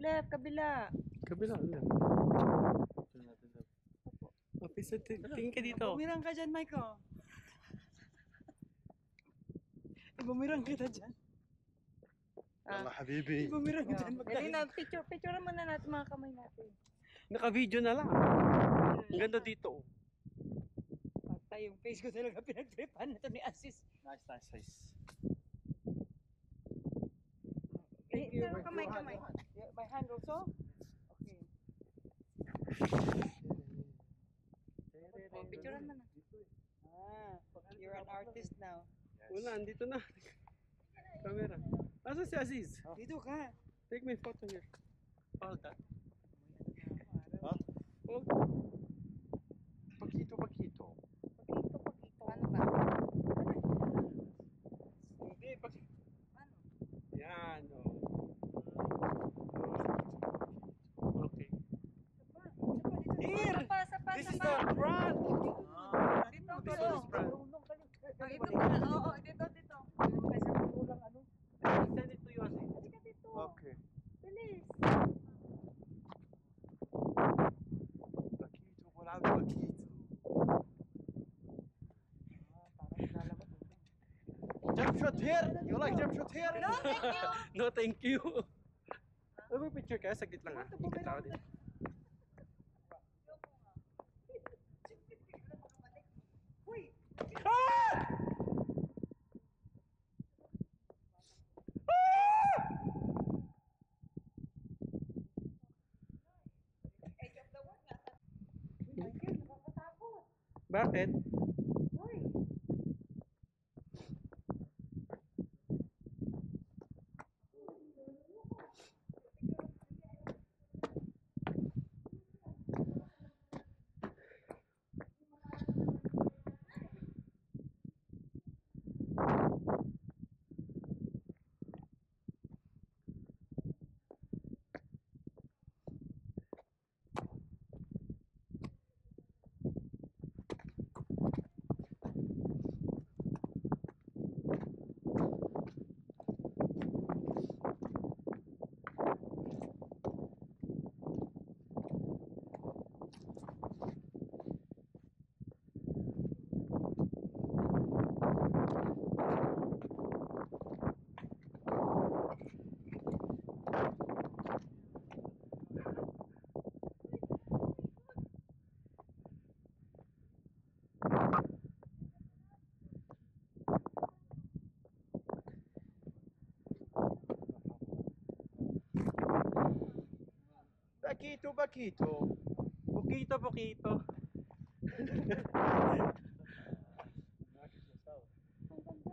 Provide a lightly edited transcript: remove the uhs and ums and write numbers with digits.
Left, kabila. Kabila lang. Officer, tingin ka dito. Bumirang ka dyan, Michael. Bumirang kita dyan. يلا حبيبي. Bumirang ka dyan. Dali na, picture muna natin mga kamay natin. Naka-video na lang. Ang ganda dito. Patay yung face ko talaga pinagtripan na to ni Asis. Nice, nice, nice. Pero kamay. My hand also? Okay. Oh, picturean mo na. You're an artist now. Wala, andito na. Camera. Asa si Aziz? Dito ka. Take my photo here. Hold that. Huh? Hold. Pakito, pakito. Pakito. Paano ba? Hindi, pag... Paano? Yan, oh. Okay. Here! Sapa. This is the brand. Dito, This dito. is brand. Ito pala. Oo, dito. Send it to you, Aziz. Halika dito. Okay. Bilis. Pakito, wala pakito. Jump shot here. You like jump shot here? No, thank you. No, thank you. May picture ka? Saglit lang ha. Ikot ako din. Edge of the world nga. Bakit? Pakito, pakito. Pukito.